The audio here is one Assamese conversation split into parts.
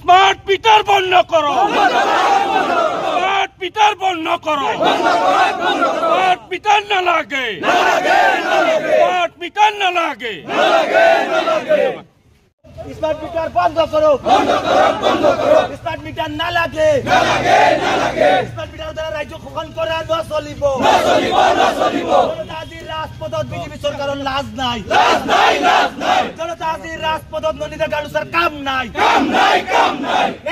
স্মার্ট মিটার বন্ধ করো, স্মার্ট মিটার বন্ধ করো, স্মার্ট মিটার না লাগে, স্মার্ট মিটার না লাগে, স্মার্ট মিটার বন্ধ করো, স্মার্ট মিটার না লাগে, স্মার্ট মিটার দ্বারা রাজ্য শোষণ করা নচলিব, জনতা আজিৰ ৰাজপথত বিজেপি চৰকাৰৰ লাজ নাই, জনতা আজিৰ ৰাজপথত নন্দিতা গালুচাৰ কাম নাই,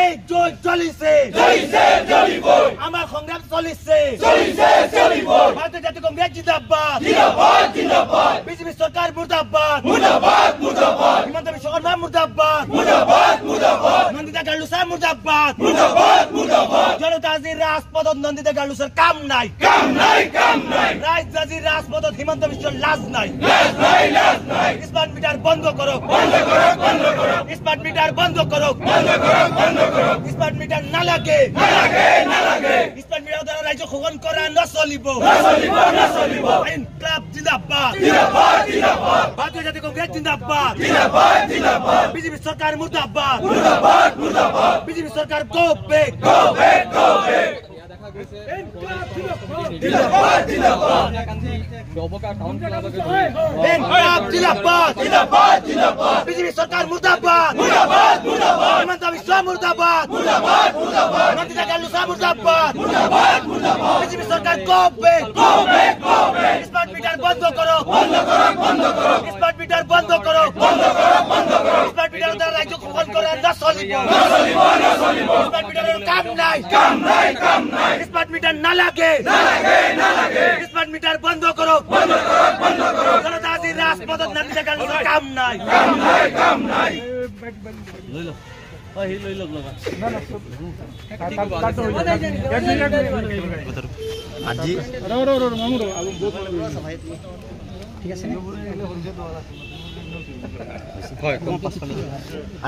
এই যুঁজ চলিছে, আমাৰ সংগ্ৰাম চলিছে, ভাৰতীয় জাতীয় কংগ্ৰেছ জিন্দাবাদ, বিজেপি চৰকাৰ মুৰ্দাবাদ, হিমন্ত বিশ্ব শৰ্মা মুৰ্দাবাদ, নন্দিতা গালুচা মুৰ্দাবাদ, জনতা আজিৰ ৰাজপথত নন্দিতা গালুচাৰ কাম নাই, ৰাইজ আজিৰ ৰাজপথত হিমন্ত বিশ্বৰ লাজ নাই, স্মার্ট মিটার বন্ধ করো, স্মার্ট মিটার বন্ধ করো, স্মার্ট মিটার না লাগে, স্মার্ট মিটার দ্বারা রাজ্য শোষণ করা নচলিব, ইনকলাব জিন্দাবাদ, ভারতীয় জাতীয় কংগ্রেস জিন্দাবাদ, বিজেপি সরকার মুর্দাবাদ, বিজেপি সরকার গো ব্যাক, বিজেপি সরকার মুর্দাবাদ, হিমন্ত বিশ্ব মুর্দাবাদ, নন্দিতা গালুচা মুর্দাবাদ, বিজেপি সরকার গো ব্যাক, স্মার্ট মিটার বন্ধ করো, স্মার্ট মিটার বন্ধ করো, স্মার্ট মিটার দ্বারা রাজ্য শোষণ করা নচলিব, স্মার্ট মিটারের কাম নাই, স্মার্ট মিটার না লাগে, স্মার্ট মিটার বন্ধ করো, জনতা আজিৰ ৰাজপথত নন্দিতা গালুচাৰ কাম নাই,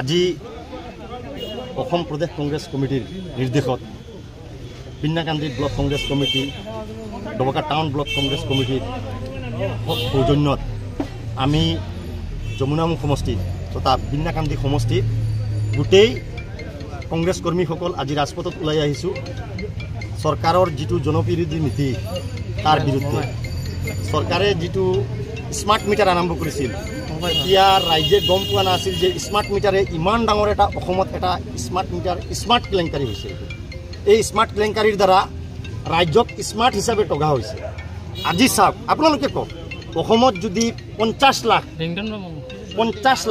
আজি অসম প্ৰদেশ কংগ্ৰেছ কমিটিৰ নিৰ্দেশত Pinnakandi block Congress committee, Dabaka town block Congress কমিটিৰ সৌজন্যত আমি যমুনামুখ সমষ্টি তথা পিন্নাকান্দি সমষ্টিত গোটেই কংগ্ৰেছ কৰ্মীসকল আজি ৰাজপথত ওলাই আহিছোঁ চৰকাৰৰ যিটো জনবিৰোধী নীতি তাৰ বিৰুদ্ধে। চৰকাৰে যিটো স্মাৰ্ট মিটাৰ আৰম্ভ কৰিছিল, এতিয়া ৰাইজে গম পোৱা নাছিল যে স্মাৰ্ট মিটাৰে ইমান ডাঙৰ এটা অসমত এটা স্মাৰ্ট কেলেংকাৰী হৈছে। এই স্মাৰ্ট কেলেংকাৰীৰ দ্বাৰা ৰাজ্যক স্মাৰ্ট হিচাপে টগা হৈছে। আজি চাওক, আপোনালোকে কওক, অসমত যদি 50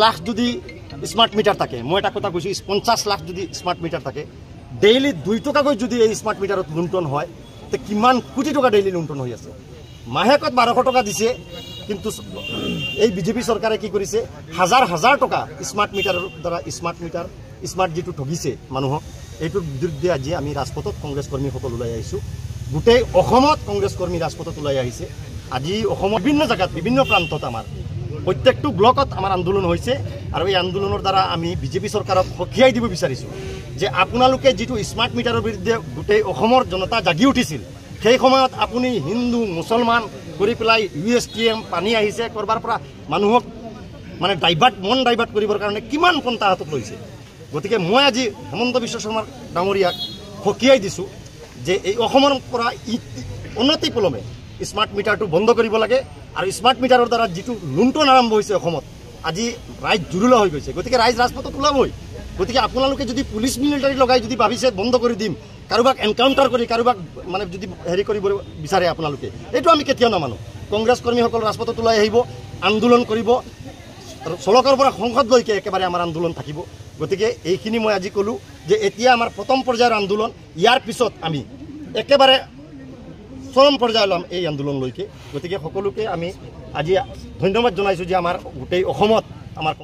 লাখ যদি স্মাৰ্ট মিটাৰ থাকে, মই এটা কথা কৈছোঁ, 50 লাখ যদি স্মাৰ্ট মিটাৰ থাকে, ডেইলি 2 টকাকৈ যদি এই স্মাৰ্ট মিটাৰত লুণ্ঠন হয়, তে কিমান কোটি টকা ডেইলি লুণ্ঠন হৈ আছে। মাহেকত 1200 টকা দিছে, কিন্তু এই বিজেপি চৰকাৰে কি কৰিছে, হাজাৰ হাজাৰ টকা স্মাৰ্ট মিটাৰৰ দ্বাৰা স্মাৰ্ট যিটো ঠগিছে মানুহক, এইটোৰ বিৰুদ্ধে আজি আমি ৰাজপথত কংগ্ৰেছ কৰ্মীসকল ওলাই আহিছোঁ। গোটেই অসমত কংগ্ৰেছ কৰ্মী ৰাজপথত ওলাই আহিছে। আজি অসমৰ বিভিন্ন জেগাত বিভিন্ন প্ৰান্তত আমাৰ প্ৰত্যেকটো ব্লকত আমাৰ আন্দোলন হৈছে, আৰু এই আন্দোলনৰ দ্বাৰা আমি বিজেপি চৰকাৰক সকীয়াই দিব বিচাৰিছোঁ যে আপোনালোকে যিটো স্মাৰ্ট মিটাৰৰ বিৰুদ্ধে গোটেই অসমৰ জনতা জাগি উঠিছিল, সেই সময়ত আপুনি হিন্দু মুছলমান কৰি পেলাই USTM পানী আহিছে কৰবাৰ পৰা মানুহক মানে মন ডাইভাৰ্ট কৰিবৰ কাৰণে কিমান পন্থা হাতত লৈছে। গতিকে মই আজি হিমন্ত বিশ্ব শৰ্মা ডাঙৰীয়াক সকীয়াই দিছোঁ যে এই অসমৰ পৰা অনতি পলমে স্মাৰ্ট মিটাৰটো বন্ধ কৰিব লাগে, আৰু স্মাৰ্ট মিটাৰৰ দ্বাৰা যিটো লুণ্ঠন আৰম্ভ হৈছে অসমত, আজি ৰাইজ জুৰুলা হৈ গৈছে। গতিকে ৰাইজ ৰাজপথত ওলাবই। গতিকে আপোনালোকে যদি পুলিচ মিলিটাৰী লগাই যদি ভাবিছে বন্ধ কৰি দিম, কাৰোবাক এনকাউণ্টাৰ কৰি কাৰোবাক মানে যদি হেৰি কৰিব বিচাৰে আপোনালোকে, এইটো আমি কেতিয়াও নামানো। কংগ্ৰেছ কৰ্মীসকল ৰাজপথত ওলাই আহিব, আন্দোলন কৰিব, চলকৰ পৰা সংসদলৈকে একেবাৰে আমাৰ আন্দোলন থাকিব। গতিকে এইখিনি মই আজি ক'লোঁ যে এতিয়া আমাৰ প্ৰথম পৰ্যায়ৰ আন্দোলন, ইয়াৰ পিছত আমি একেবাৰে চৰম পৰ্যায় ল'ম এই আন্দোলনলৈকে। গতিকে সকলোকে আমি আজি ধন্যবাদ জনাইছোঁ যে আমাৰ গোটেই অসমত